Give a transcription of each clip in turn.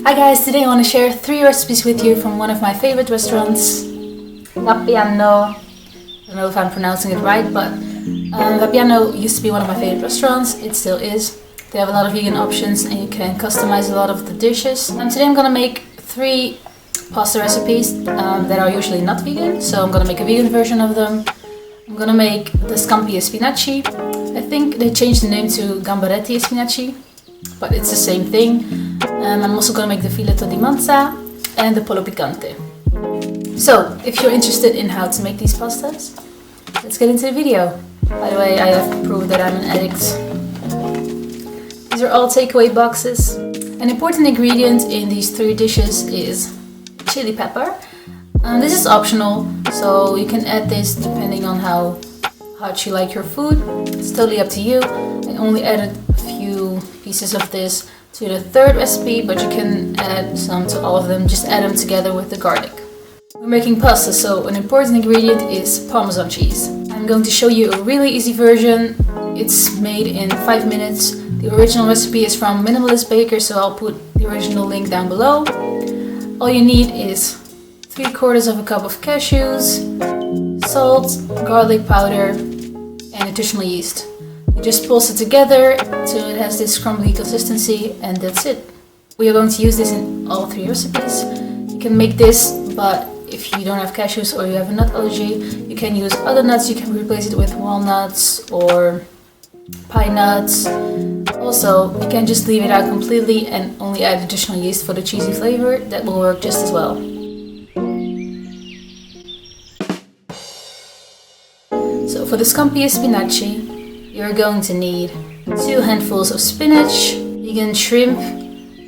Hi guys, today I want to share 3 recipes with you from one of my favorite restaurants, Vapiano. I don't know if I'm pronouncing it right, but Vapiano used to be one of my favorite restaurants. It still is. They have a lot of vegan options and you can customize a lot of the dishes. And today I'm gonna make 3 pasta recipes that are usually not vegan. So I'm gonna make a vegan version of them. I'm gonna make the Scampi e Spinaci. I think they changed the name to Gambaretti e Spinaci, but it's the same thing. I'm also gonna make the Filetto Di Manzo and the Pollo Piccante. So, if you're interested in how to make these pastas, let's get into the video. By the way, I have to prove that I'm an addict. These are all takeaway boxes. An important ingredient in these 3 dishes is chili pepper. This is optional, so you can add this depending on how hot you like your food. It's totally up to you. I only added a few pieces of this to the 3rd recipe, but you can add some to all of them. Just add them together with the garlic. We're making pasta, so an important ingredient is Parmesan cheese. I'm going to show you a really easy version. It's made in 5 minutes. The original recipe is from Minimalist Baker, so I'll put the original link down below. All you need is 3/4 of a cup of cashews, salt, garlic powder, and nutritional yeast. You just pulse it together till it has this crumbly consistency, and that's it. We are going to use this in all 3 recipes. You can make this, but if you don't have cashews or you have a nut allergy, you can use other nuts. You can replace it with walnuts or pine nuts. Also, you can just leave it out completely and only add additional yeast for the cheesy flavor. That will work just as well. So for the Scampi e Spinaci, you're going to need 2 handfuls of spinach, vegan shrimp.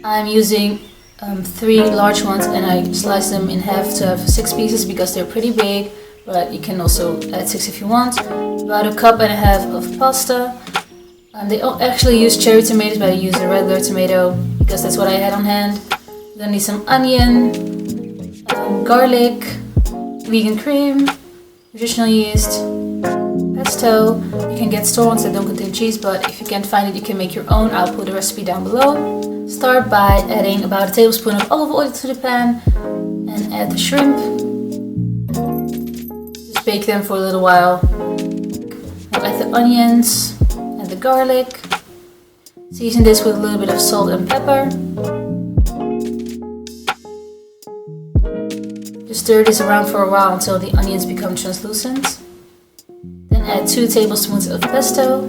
I'm using 3 large ones and I slice them in half to have 6 pieces because they're pretty big, but you can also add 6 if you want. About 1.5 cups of pasta. They actually use cherry tomatoes, but I use a regular tomato because that's what I had on hand. You're gonna need some onion, garlic, vegan cream, nutritional yeast, pesto. You can get store ones that don't contain cheese, but if you can't find it, you can make your own. I'll put the recipe down below. Start by adding about 1 tablespoon of olive oil to the pan and add the shrimp. Just bake them for a little while. We'll add the onions and the garlic. Season this with a little bit of salt and pepper. Just stir this around for a while until the onions become translucent. Then add 2 tablespoons of pesto.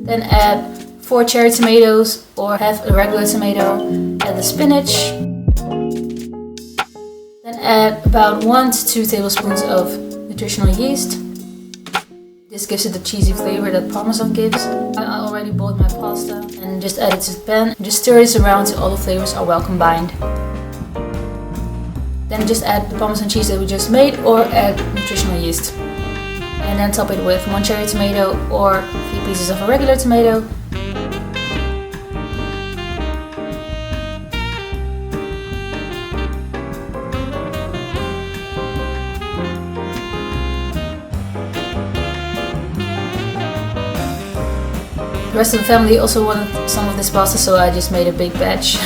Then add 4 cherry tomatoes or half a regular tomato. Add the spinach. Then add about 1 to 2 tablespoons of nutritional yeast. This gives it the cheesy flavor that Parmesan gives. I already boiled my pasta and just add it to the pan. Just stir this around till all the flavors are well combined. Then just add the Parmesan cheese that we just made or add nutritional yeast. And then top it with 1 cherry tomato or a few pieces of a regular tomato. The rest of the family also wanted some of this pasta, so I just made a big batch.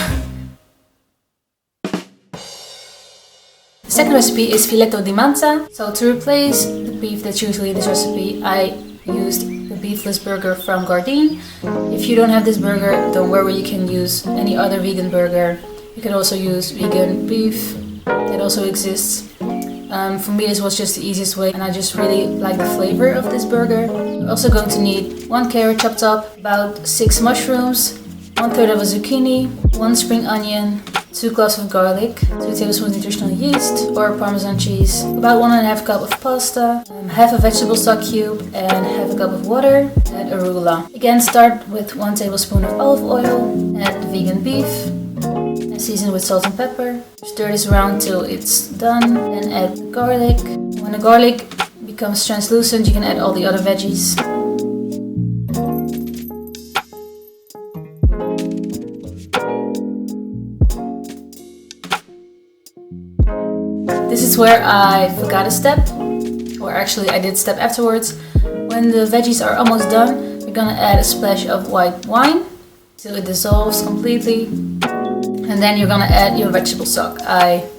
The second recipe is Filetto Di Manzo. So to replace the beef that's usually in this recipe, I used the beefless burger from Gardein. If you don't have this burger, don't worry, you can use any other vegan burger. You can also use vegan beef, it also exists. For me this was just the easiest way and I just really like the flavor of this burger. You're also going to need 1 carrot chopped up, about 6 mushrooms, 1/3 of a zucchini, 1 spring onion, 2 cloves of garlic, 2 tablespoons nutritional yeast or Parmesan cheese, about 1.5 cups of pasta, half a vegetable stock cube and half a cup of water, and arugula. Again, start with 1 tablespoon of olive oil, add the vegan beef, and season with salt and pepper. Stir this around till it's done, then add the garlic. When the garlic becomes translucent, you can add all the other veggies. This is where I forgot a step, or actually I did step afterwards. When the veggies are almost done, You're gonna add a splash of white wine till it dissolves completely. And then you're gonna add your vegetable stock. I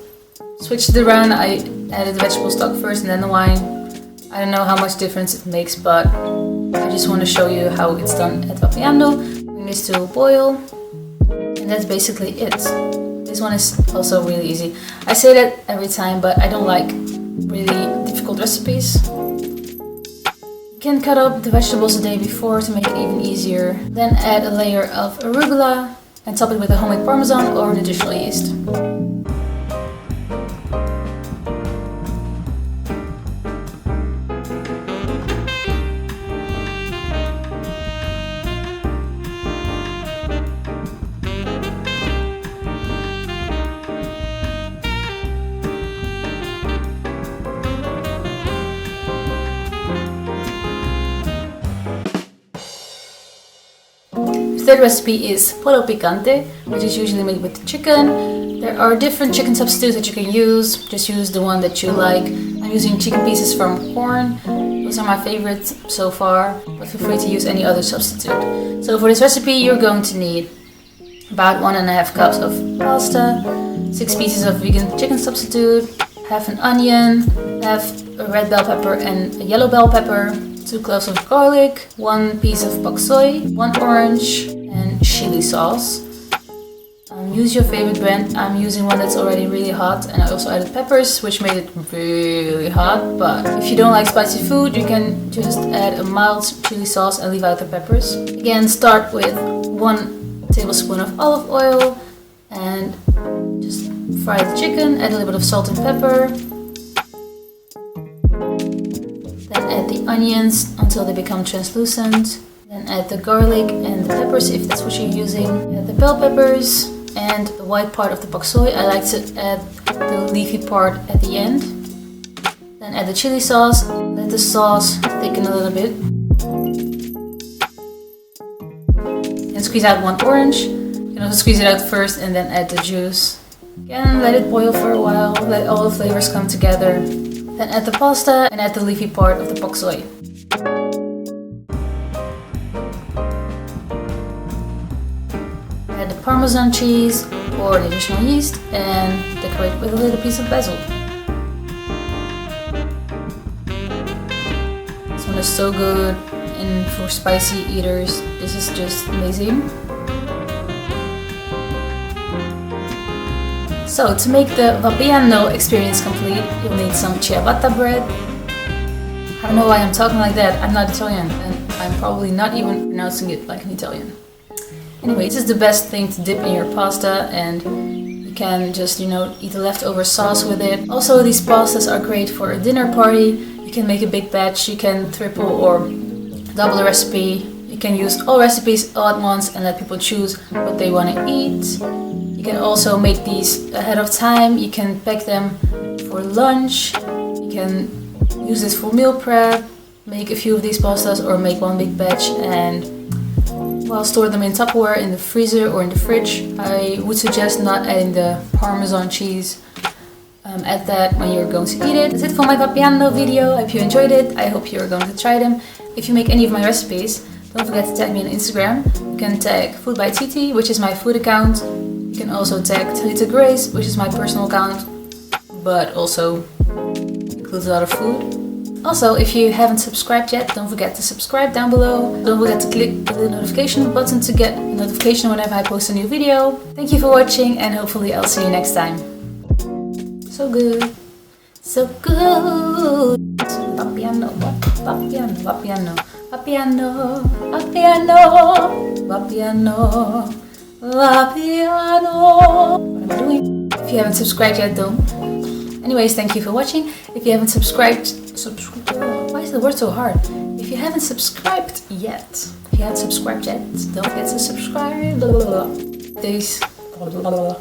switched it around. I added the vegetable stock first and then the wine. I don't know how much difference it makes, but I just want to show you how it's done at Vapiano. Bring this to a boil, and that's basically it. This one is also really easy. I say that every time, but I don't like really difficult recipes. You can cut up the vegetables the day before to make it even easier. Then add a layer of arugula and top it with a homemade Parmesan or nutritional yeast. The third recipe is Pollo Piccante, which is usually made with chicken. There are different chicken substitutes that you can use. Just use the one that you like. I'm using chicken pieces from corn. Those are my favorites so far, but feel free to use any other substitute. So for this recipe you're going to need about 1.5 cups of pasta, 6 pieces of vegan chicken substitute, half an onion, half a red bell pepper and a yellow bell pepper, 2 cloves of garlic, 1 piece of paksoi, 1 orange, and chili sauce. Use your favorite brand. I'm using one that's already really hot, and I also added peppers, which made it really hot. But if you don't like spicy food, you can just add a mild chili sauce and leave out the peppers. Again, start with 1 tablespoon of olive oil and just fry the chicken. Add a little bit of salt and pepper. Then add the onions until they become translucent. Then add the garlic and the peppers if that's what you're using. Add the bell peppers and the white part of the paksoi. I like to add the leafy part at the end. Then add the chili sauce. Let the sauce thicken a little bit. And squeeze out 1 orange. You can also squeeze it out first and then add the juice. Again, let it boil for a while. Let all the flavors come together. Then add the pasta and add the leafy part of the paksoi. Add the Parmesan cheese or additional yeast and decorate with a little piece of basil. This one is so good, and for spicy eaters, this is just amazing. So to make the Vapiano experience complete, you'll need some ciabatta bread. I don't know why I'm talking like that. I'm not Italian, and I'm probably not even pronouncing it like an Italian. Anyway, this is the best thing to dip in your pasta, and you can just, eat the leftover sauce with it. Also, these pastas are great for a dinner party. You can make a big batch. You can triple or double the recipe. You can use all recipes all at once and let people choose what they want to eat. You can also make these ahead of time. You can pack them for lunch. You can use this for meal prep. Make a few of these pastas or make one big batch and store them in Tupperware in the freezer or in the fridge. I would suggest not adding the Parmesan cheese. Add that when you're going to eat it. That's it for my Vapiano video. I hope you enjoyed it. I hope you're going to try them. If you make any of my recipes, don't forget to tag me on Instagram. You can tag Food by Titi, which is my food account. You can also tag Talitha Grace, which is my personal account, but also includes a lot of food. Also, if you haven't subscribed yet, don't forget to subscribe down below. Don't forget to click the notification button to get a notification whenever I post a new video. Thank you for watching, and hopefully I'll see you next time. So good. So good. Vapiano, Vapiano, Vapiano, Vapiano, Vapiano, Vapiano, Vapiano. What am I doing? If you haven't subscribed yet, don't. Anyways, thank you for watching. If you haven't subscribed, why is the word so hard? If you haven't subscribed yet, don't forget to subscribe. Blah, blah, blah. This. Blah, blah, blah.